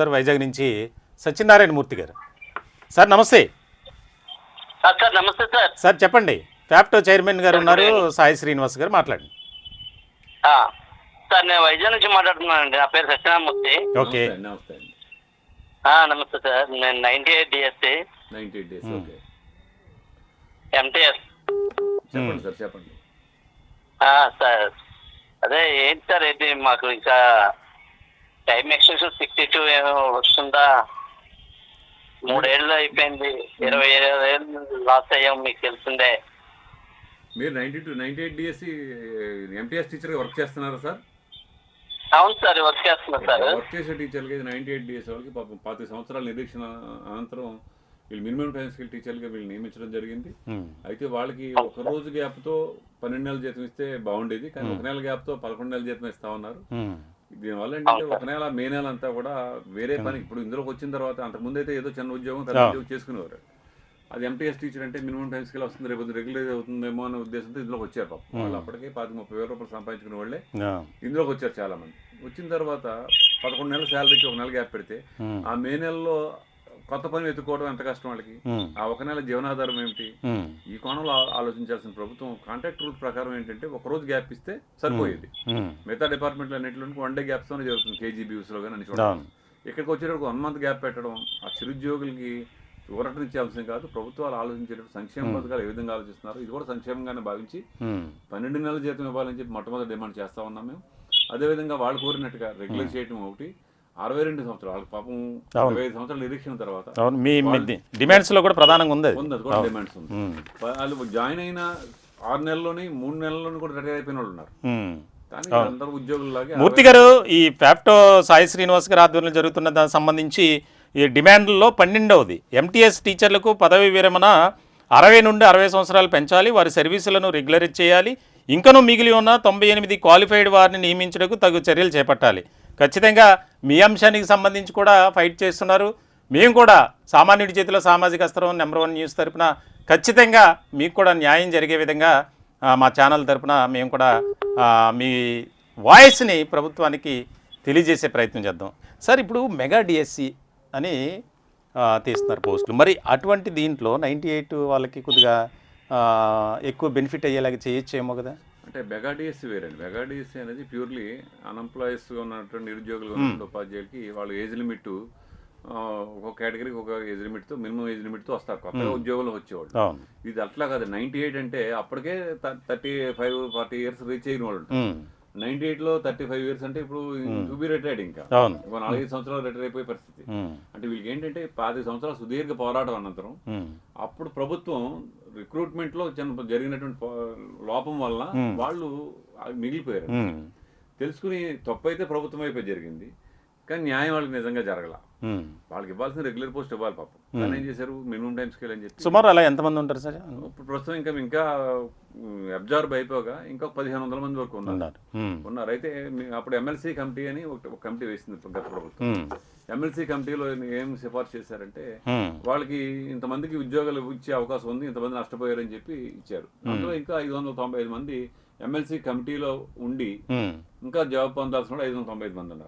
Sir Vizag నుంచి సత్యనారాయణ మూర్తి గారు. Sir నమస్తే. సార్ నమస్తే సార్. సార్ చెప్పండి. ఫ్యాప్టో చైర్మన్ గారు ఉన్నారు, సాయి శ్రీనివాస్ గారు, మాట్లాడండి. సార్ నేను వైజాగ్ నుంచి మాట్లాడుతున్నానండి. నా పేరు సత్యనారాయణమూర్తి. ఓకే, నమస్తే అండి. నమస్తే సార్. నేను 98 డిఎస్సి 98 డేస్. Okay, MTS. చెప్పండి సార్, చెప్పండి. సార్ అదే ఏంటి సార్, ఏంటి మాకు ఇంకా టైం ఎక్స్టెన్షన్ 62 వస్తుందా? 3 ఏళ్ళు అయిపోయింది, 27 ఏళ్ళు లాస్ అయ్యాం, మీకు తెలిసిందే. మీరు 98 డిఎస్సి ఎంటీఎస్ టీచర్గా వర్క్ చేస్తున్నారా సార్? అవును సార్, వర్క్ చేస్తున్నా సార్. వర్క్ చేసే టీచర్లకి 98 డిఎస్ వాళ్ళకి పాపం 25 సంవత్సరాల నిరీక్షణ అనంతరం వీళ్ళు మినిమం టైం స్కిల్ టీచర్లుగా వీళ్ళు నియమించడం జరిగింది. అయితే వాళ్ళకి ఒక రోజు గ్యాప్తో 12 నెలల జీతం ఇస్తే బాగుండేది, కానీ ఒక నెల గ్యాప్తో 11 నెలల జీతం ఇస్తా ఉన్నారు. దీనివల్ల ఏంటంటే ఒక నెల మే నెల అంతా కూడా వేరే పని, ఇప్పుడు ఇందులోకి వచ్చిన తర్వాత అంతకుముందు అయితే ఏదో చిన్న ఉద్యోగం పెద్ద ఉద్యోగం చేసుకునేవారు. అది ఎంటీఎస్ టీచర్ అంటే మినిమం టైం స్కిల్ వస్తుంది, రేపు రెగ్యులర్ అవుతుందేమో అనే ఉద్దేశంతో ఇందులోకి వచ్చారు. పాపం వాళ్ళు అప్పటికే 25-30 వేల రూపాయలు సంపాదించుకునే వాళ్ళే ఇందులోకి వచ్చారు చాలా మంది. వచ్చిన తర్వాత 11 నెలల శాలరీకి ఒక నెల గ్యాప్ పెడితే ఆ మే నెలలో కొత్త పని వెతుక్కోవడం ఎంత కష్టం వాళ్ళకి. ఆ ఒక నెల జీవనాధారం ఏమిటి? ఈ కోణంలో ఆలోచించాల్సిన ప్రభుత్వం కాంట్రాక్ట్ రూల్ ప్రకారం ఏంటంటే ఒక రోజు గ్యాప్ ఇస్తే సరిపోయేది. మిగతా డిపార్ట్మెంట్లో అన్నింటిలో 1 డే గ్యాప్స్తోనే జరుగుతుంది, కేజీబీయూస్లో కానీ అని చూడాలి. ఇక్కడికి వచ్చేటప్పుడు 1 మంత్ గ్యాప్ పెట్టడం ఆ చిరుద్యోగులకి ఊరటనిచ్చే అంశం కాదు. ప్రభుత్వాలు ఆలోచించేటప్పుడు సంక్షేమ పథకాలు ఏ విధంగా ఆలోచిస్తున్నారు, ఇది కూడా సంక్షేమంగానే భావించి 12 నెలల జీతం ఇవ్వాలని చెప్పి మొట్టమొదటి డిమాండ్ చేస్తా ఉన్నాం మేము. అదేవిధంగా వాళ్ళు కోరినట్టుగా రెగ్యులర్ చేయడం ఒకటి. 62 సంవత్సరాలు వాళ్ళకి పాపం 25 సంవత్సరాల నిరీక్షణ తర్వాత డిమాండ్స్ లో కూడా ప్రధానంగా ఉంది, అది కూడా డిమాండ్స్ ఉంది. వాళ్ళు జాయిన్ అయిన 6 నెలల్లోని 3 నెలల్లోని కూడా రిటైర్ అయిపోయిన వాళ్ళు ఉన్నారు. కానీ అందరూ ఉద్యోగుల్లాగే. మూర్తి గారు, ఈ ఫ్యాప్టో సాయి శ్రీనివాస్ గారి ఆధ్వర్యంలో జరుగుతున్న దానికి సంబంధించి ఈ డిమాండ్లలో 12వది ఎంటీఎస్ టీచర్లకు పదవి విరమణ 60 నుండి 60 సంవత్సరాలు పెంచాలి, వారి సర్వీసులను రెగ్యులరైజ్ చేయాలి, ఇంకనూ మిగిలి ఉన్న 98 క్వాలిఫైడ్ వారిని నియమించడానికి తగు చర్యలు చేపట్టాలి. ఖచ్చితంగా మీ అంశానికి సంబంధించి కూడా ఫైట్ చేస్తున్నారు. మేము కూడా సామాన్యుడి చేతిలో సామాజిక అస్త్రం నెంబర్ 1 న్యూస్ తరపున ఖచ్చితంగా మీకు కూడా న్యాయం జరిగే విధంగా మా ఛానల్ తరపున మేము కూడా మీ వాయిస్ని ప్రభుత్వానికి తెలియజేసే ప్రయత్నం చేద్దాం. సార్, ఇప్పుడు మెగా డిఎస్సి అని తీస్తున్నారు పోస్టులు, మరి అటువంటి దీంట్లో 98 వాళ్ళకి కొద్దిగా ఎక్కువ బెనిఫిట్ అయ్యేలాగా చేయొచ్చేమో కదా? అంటే మెగా డిఎస్సి వేరండి. మెగా డిఎస్సి అనేది ప్యూర్లీ అన్ఎంప్లాయీస్గా ఉన్నటువంటి నిరుద్యోగులు ఉన్నటువంటి ఉపాధ్యాయులకి వాళ్ళు ఏజ్ లిమిట్ ఒక కేటగిరీకి ఒక ఏజ్ లిమిట్తో, మినిమం ఏజ్ లిమిట్తో వస్తారు కొత్తగా ఉద్యోగంలో వచ్చేవాళ్ళు. ఇది అట్లా కాదు. 98 అంటే అప్పటికే 35-40 ఇయర్స్ రీచ్ అయిన వాళ్ళు. 98లో 35 ఇయర్స్ అంటే ఇప్పుడు టు బి రిటైర్డ్, ఇంకా 4-5 సంవత్సరాలు రిటైర్ అయిపోయే పరిస్థితి. అంటే వీళ్ళకి ఏంటంటే 10 సంవత్సరాల సుదీర్ఘ పోరాటం అనంతరం అప్పుడు ప్రభుత్వం రిక్రూట్మెంట్లో జరిగినటువంటి లోపం వల్ల వాళ్ళు మిగిలిపోయారు. తెలుసుకుని తప్పు అయితే ప్రభుత్వం అయిపోయి జరిగింది, కానీ న్యాయం వాళ్ళకి నిజంగా జరగల. వాళ్ళకి ఇవ్వాల్సిన రెగ్యులర్ పోస్ట్ ఇవ్వాలి పాపం. కానీ ఏం చేశారు, మినిమం టైం స్కేల్ అని చెప్పి. సుమారు అలా ఎంతమంది ఉంటారు సార్ ఇప్పుడు ప్రస్తుతం? ఇంకా అబ్జర్వ్ అయిపోగా ఇంకా 1500 మంది వరకు ఉన్నారు. అయితే అప్పుడు ఎమ్మెల్సీ కమిటీ అని ఒక కమిటీ వేసింది గత ప్రభుత్వం. ఎమ్మెల్సీ కమిటీలో ఏం సిఫార్సు చేశారంటే వాళ్ళకి ఇంతమందికి ఉద్యోగాలు ఇచ్చే అవకాశం ఉంది, ఇంతమంది నష్టపోయారని చెప్పి ఇచ్చారు. అందులో ఇంకా 595 మంది ఎమ్మెల్సీ కమిటీలో ఉండి ఇంకా జాబ్ పొందాల్సిన 595 మంది ఉన్నారు.